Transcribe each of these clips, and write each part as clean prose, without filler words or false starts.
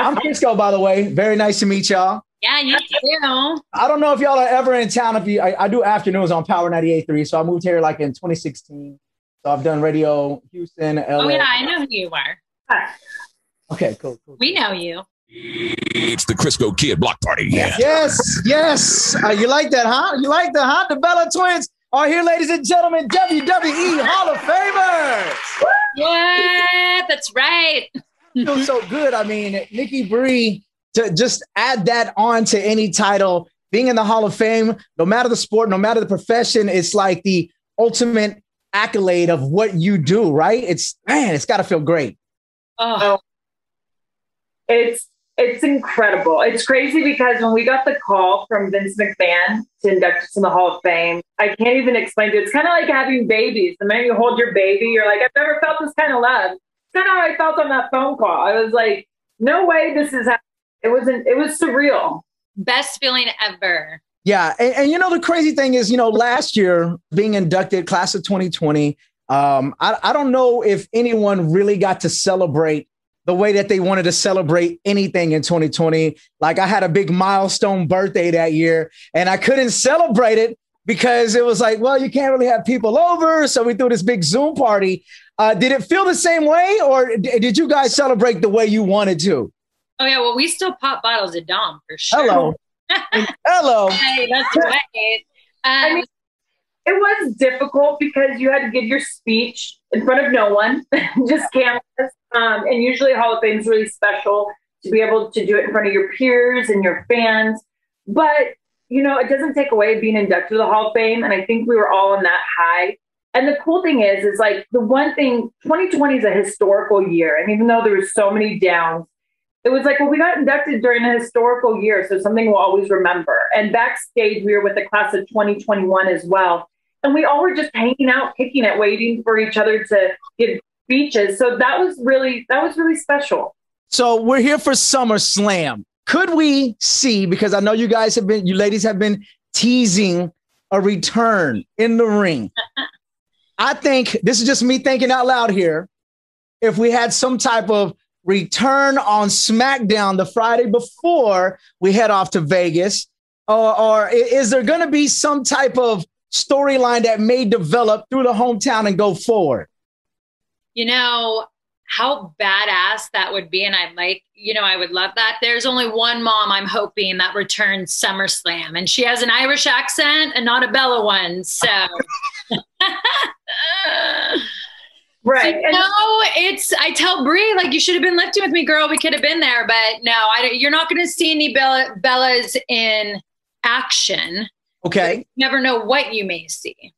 I'm Crisco, by the way. Very nice to meet y'all. Yeah, you too. I don't know if y'all are ever in town. I do afternoons on Power 98.3. So I moved here like in 2016. So I've done radio, Houston, LA. Oh yeah, I know who you are. Okay, cool. We know you. It's the Crisco Kidd block party. Yes. You like that, huh? You like that, huh? The Bella twins are here, ladies and gentlemen. WWE Hall of Famers. Yeah, that's right. Feels so good. I mean, Nikki Brie, to just add that on to any title, being in the Hall of Fame, no matter the sport, no matter the profession, it's like the ultimate accolade of what you do, right? It's got to feel great. Oh, it's incredible. It's crazy because when we got the call from Vince McMahon to induct us in the Hall of Fame, I can't even explain it. It's kind of like having babies. The minute you hold your baby, you're like, I've never felt this kind of love. It's kind of how I felt on that phone call. I was like, no way this is happening. It was surreal. best feeling ever. Yeah. And you know, the crazy thing is, you know, last year being inducted, class of 2020, I don't know if anyone really got to celebrate the way that they wanted to celebrate anything in 2020. Like I had a big milestone birthday that year and I couldn't celebrate it because it was like, well, you can't really have people over. So we threw this big Zoom party. Did it feel the same way or did you guys celebrate the way you wanted to? Oh, yeah. Well, we still pop bottles of Dom for sure. Hello. Hello. Hey, that's right. I mean, it was difficult because you had to give your speech in front of no one, just cameras. And usually Hall of Fame is really special to be able to do it in front of your peers and your fans. But, you know, it doesn't take away being inducted to the Hall of Fame. And I think we were all on that high. And the cool thing is like the one thing, 2020 is a historical year. And even though there were so many downs, it was like, well, we got inducted during a historical year. So something we'll always remember. And backstage, we were with the class of 2021 as well. And we all were just hanging out, kicking it, waiting for each other to give speeches. So that was really special. So we're here for SummerSlam. Could we see, because I know you ladies have been teasing a return in the ring. I think this is just me thinking out loud here. If we had some type of return on SmackDown the Friday before we head off to Vegas, or is there going to be some type of storyline that may develop through the hometown and go forward? You know, how badass that would be. And I would love that. There's only one mom I'm hoping that returns SummerSlam. And she has an Irish accent and not a Bella one. So. Right. So, no, I tell Brie, like, you should have been lifting with me, girl. We could have been there. But no, you're not going to see any Bellas in action. Okay. You never know what you may see.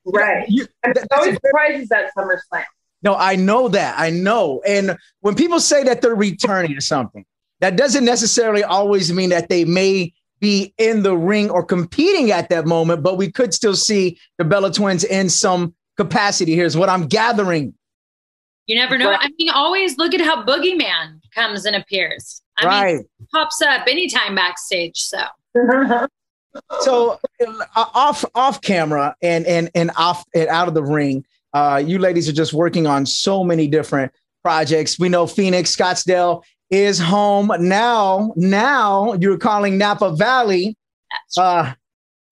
Right. It's always surprises at SummerSlam. No, I know that. I know. And when people say that they're returning to something, that doesn't necessarily always mean that they may be in the ring or competing at that moment, but we could still see the Bella twins in some capacity. Here's what I'm gathering. You never know. I mean, always look at how Boogeyman comes and appears. I mean, pops up anytime backstage. So. So off camera and off and out of the ring, you ladies are just working on so many different projects. We know Phoenix, Scottsdale is home now. Now you're calling Napa Valley. A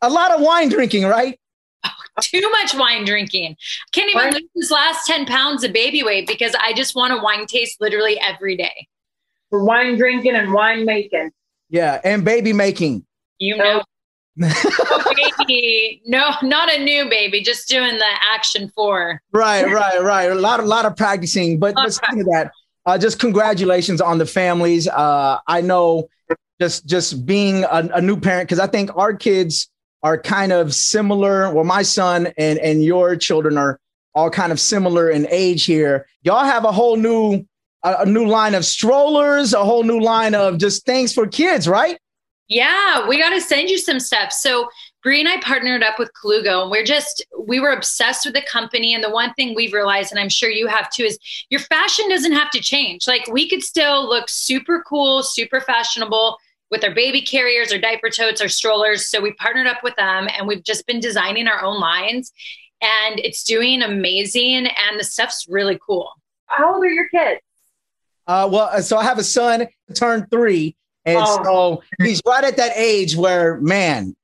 lot of wine drinking, right? Oh, too much wine drinking. Can't even lose this last 10 pounds of baby weight because I just want a wine taste literally every day. For wine drinking and wine making. Yeah, and baby making. You know. Oh, baby. No, not a new baby, just doing the action 4. Right. A lot of practicing. But speaking of that, just congratulations on the families. I know just being a new parent, because I think our kids are kind of similar. Well, my son and your children are all kind of similar in age here. Y'all have a whole new line of strollers, a whole new line of just things for kids, right? Yeah, we got to send you some stuff. So Brie and I partnered up with Colugo, and we were obsessed with the company. And the one thing we've realized, and I'm sure you have too, is your fashion doesn't have to change. Like, we could still look super cool, super fashionable with our baby carriers, our diaper totes, our strollers. So we partnered up with them, and we've just been designing our own lines, and it's doing amazing. And the stuff's really cool. How old are your kids? So I have a son turned 3. And so he's right at that age where, man,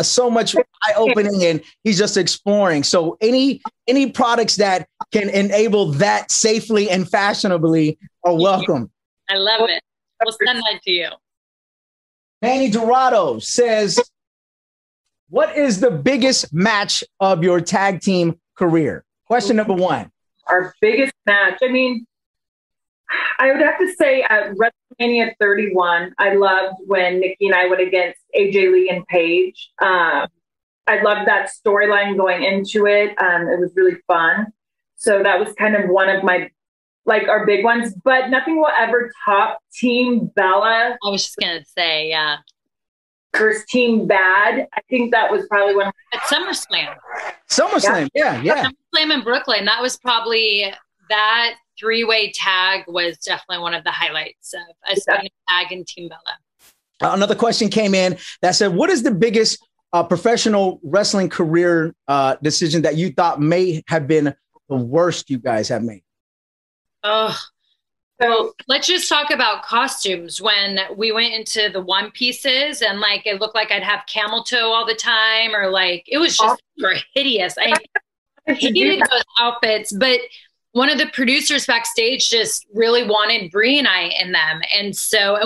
so much eye-opening, and he's just exploring. So any products that can enable that safely and fashionably are welcome. I love it. We'll send that to you. Manny Dorado says, what is the biggest match of your tag team career? Question number 1. Our biggest match. I mean, I would have to say at WrestleMania 31, I loved when Nikki and I went against AJ Lee and Paige. I loved that storyline going into it. It was really fun. So that was kind of one of my, our big ones. But nothing will ever top Team Bella. I was just going to say, yeah. Versus Team Bad. I think that was probably one. At SummerSlam. SummerSlam, yeah. SummerSlam in Brooklyn. That was probably that 3-way tag was definitely one of the highlights of us being a tag in Team Bella. Another question came in that said, what is the biggest professional wrestling career decision that you thought may have been the worst you guys have made? Oh, so let's just talk about costumes. When we went into the one pieces and it looked like I'd have camel toe all the time, or it was just hideous. I hated those outfits, but one of the producers backstage just really wanted Brie and I in them. And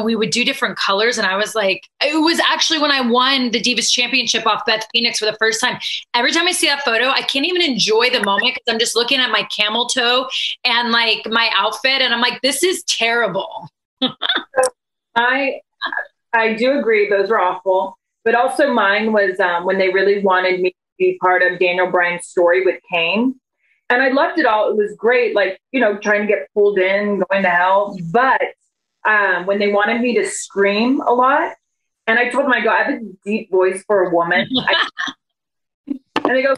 we would do different colors. And I was like, it was actually when I won the Divas Championship off Beth Phoenix for the first time. Every time I see that photo, I can't even enjoy the moment because I'm just looking at my camel toe and my outfit. And I'm like, this is terrible. I do agree. Those were awful. But also mine was when they really wanted me to be part of Daniel Bryan's story with Kane. And I loved it all. It was great, trying to get pulled in, going to hell. But when they wanted me to scream a lot, and I told them, I have a deep voice for a woman. And they go,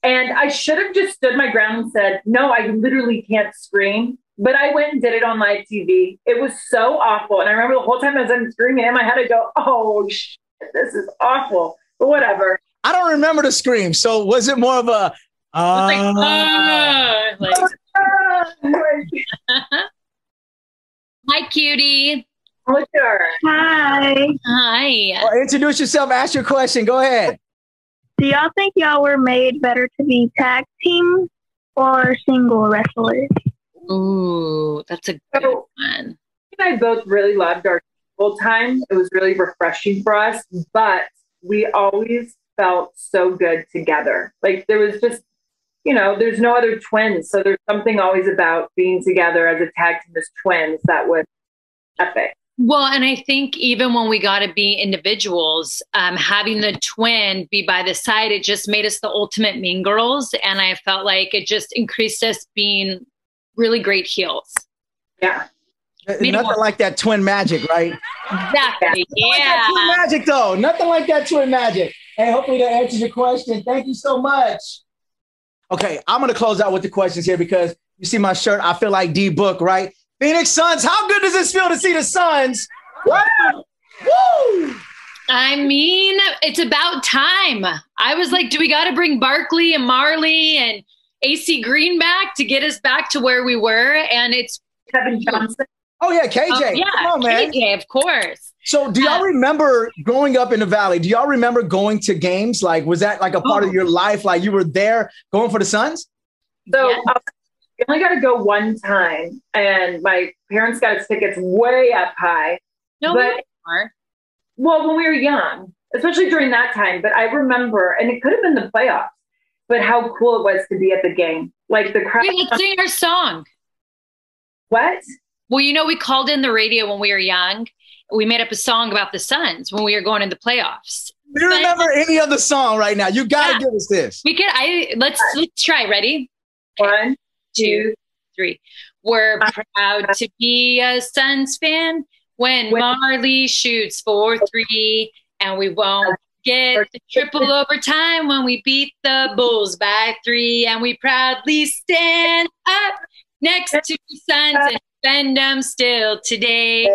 and I should have just stood my ground and said, no, I literally can't scream. But I went and did it on live TV. It was so awful. And I remember the whole time as I'm screaming in my head, I go, oh, shit, this is awful. But whatever. I don't remember the scream. So was it more of a, Hi, cutie. Oh, sure. Hi. Well, introduce yourself. Ask your question. Go ahead. Do y'all think y'all were made better to be tag team or single wrestlers? Ooh, that's a good one. I both really loved our full time. It was really refreshing for us, but we always felt so good together. There was just, there's no other twins. So there's something always about being together as a tag team as twins that was epic. Well, and I think even when we got to be individuals, having the twin be by the side, it just made us the ultimate mean girls. And I felt like it just increased us being really great heels. Yeah. Nothing like that twin magic, right? Exactly. Yeah. Twin magic, though. Nothing like that twin magic. Hey, hopefully that answers your question. Thank you so much. Okay, I'm going to close out with the questions here because you see my shirt. I feel like D-Book, right? Phoenix Suns. How good does this feel to see the Suns? Woo! I mean, it's about time. I was like, do we got to bring Barkley and Marley and AC Green back to get us back to where we were? And it's Kevin Johnson. Oh, yeah, KJ. Yeah, come on, man. KJ, of course. So do y'all remember growing up in the Valley? Do y'all remember going to games? Was that a part of your life? You were there going for the Suns? So we only got to go one time, and my parents got us tickets way up high. No, well, when we were young, especially during that time. But I remember, and it could have been the playoffs, but how cool it was to be at the game. The crowd. Wait, let's sing our song. What? Well, we called in the radio when we were young. We made up a song about the Suns when we were going into the playoffs. Do you remember any of the song right now? You got to give us this. We could. Let's try. Ready? 1, 2, 3. We're proud to be a Suns fan when Marley shoots for 3, and we won't get the triple overtime when we beat the Bulls by 3, and we proudly stand up next to the Suns and defend them still today,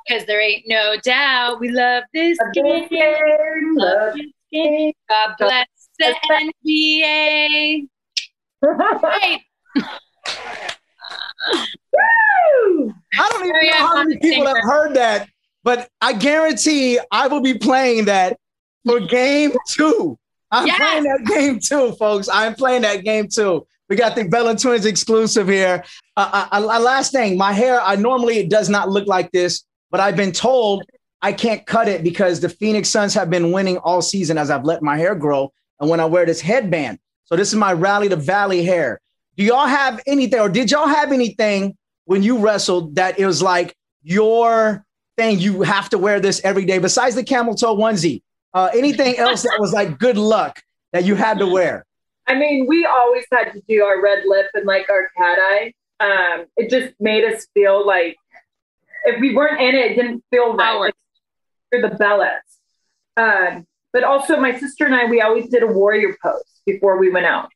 because there ain't no doubt we love this game. Love this game. God bless the NBA. Right. Woo! I don't even know how many people have heard that, but I guarantee I will be playing that for game 2. I'm playing that game 2, folks. I'm playing that game 2. We got the Bella Twins exclusive here. Last thing, my hair, normally it does not look like this, but I've been told I can't cut it because the Phoenix Suns have been winning all season as I've let my hair grow. And when I wear this headband, so this is my Rally to Valley hair. Do y'all have anything, or did y'all have anything when you wrestled that it was like your thing, you have to wear this every day besides the camel toe onesie? Anything else that was like good luck that you had to wear? I mean, we always had to do our red lip and like our cat eye. It just made us feel like if we weren't in it, it didn't feel right. Like, we're the Bellas. But also my sister and I, we always did a warrior pose before we went out.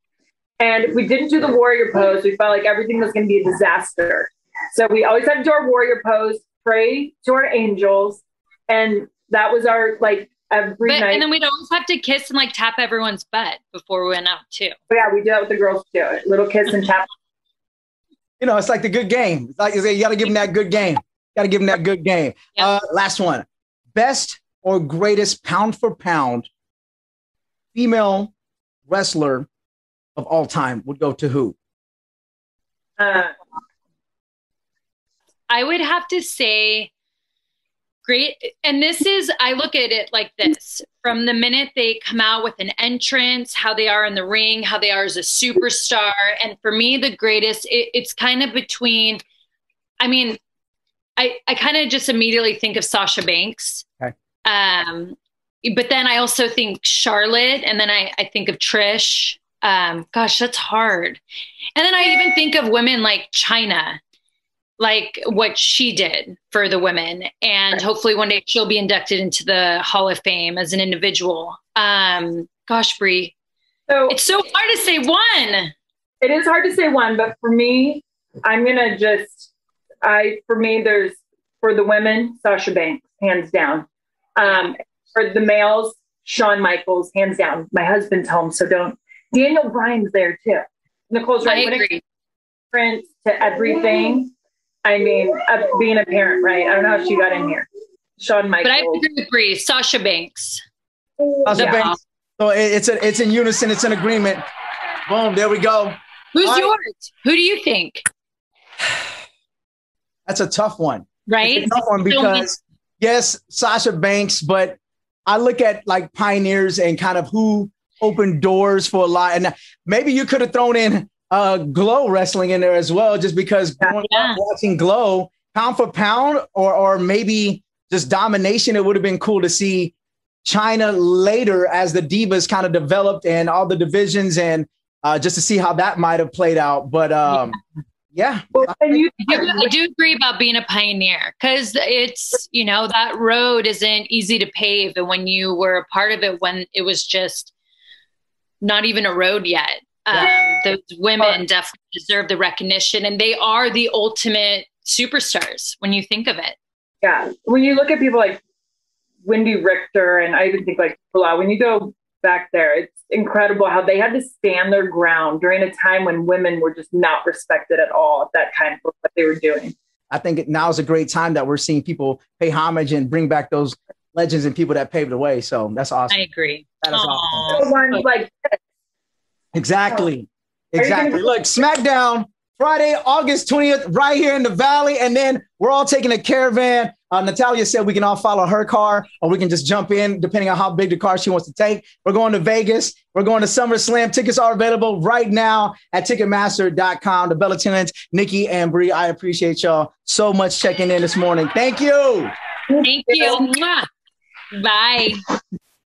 And if we didn't do the warrior pose, we felt like everything was going to be a disaster. So we always had to do our warrior pose, pray to our angels. And that was our, like, every night. And then we'd always have to kiss and like tap everyone's butt before we went out too. Yeah, we do that with the girls too. Little kiss and tap. You know, it's like the good game. It's like you got to give them that good game. Got to give them that good game. Yep. Last one. Best or greatest pound for pound female wrestler of all time would go to who? I would have to say great. And this is, I look at it like this. From the minute they come out with an entrance, how they are in the ring, how they are as a superstar. And for me, the greatest, it's kind of between, I mean, I kind of just immediately think of Sasha Banks. Okay. But then I also think Charlotte, and then I think of Trish. Gosh, that's hard. And then I even think of women like Chyna, like what she did for the women. And hopefully one day she'll be inducted into the Hall of Fame as an individual. Gosh, Brie. So it's so hard to say one. It is hard to say one, but for me, I'm going to just, there's, for the women, Sasha Banks, hands down. For the males, Shawn Michaels, hands down. My husband's home, so don't. Daniel Bryan's there too. Nicole's right. I agree. Different to everything. I mean, being a parent, right? I don't know how she got in here. Shawn Michaels. But I agree with Brie. Sasha Banks. Sasha Banks. So it's in unison. It's in agreement. Boom. There we go. Who's yours? Who do you think? That's a tough one. Right? It's a tough one because, yes, Sasha Banks, but I look at like pioneers and kind of who opened doors for a lot. And maybe you could have thrown in Glow wrestling in there as well, just because watching Glow pound for pound or maybe just domination, it would have been cool to see Chyna later as the Divas kind of developed and all the divisions and just to see how that might have played out. But yeah. Well, I do agree about being a pioneer because it's, you know, that road isn't easy to pave. And when you were a part of it, when it was just not even a road yet, those women definitely deserve the recognition, and they are the ultimate superstars when you think of it. Yeah. When you look at people like Wendy Richter, and I even think like when you go back there, it's incredible how they had to stand their ground during a time when women were just not respected at all at that time for what they were doing. I think now is a great time that we're seeing people pay homage and bring back those legends and people that paved the way. So that's awesome. I agree. That is awesome. Ones like this. Exactly. Look, SmackDown Friday, August 20th, right here in the Valley. And then we're all taking a caravan. Natalia said we can all follow her car or we can just jump in depending on how big the car she wants to take. We're going to Vegas. We're going to SummerSlam. Tickets are available right now at Ticketmaster.com. The Bella Twins, Nikki and Brie, I appreciate y'all so much checking in this morning. Thank you. Thank you. Bye.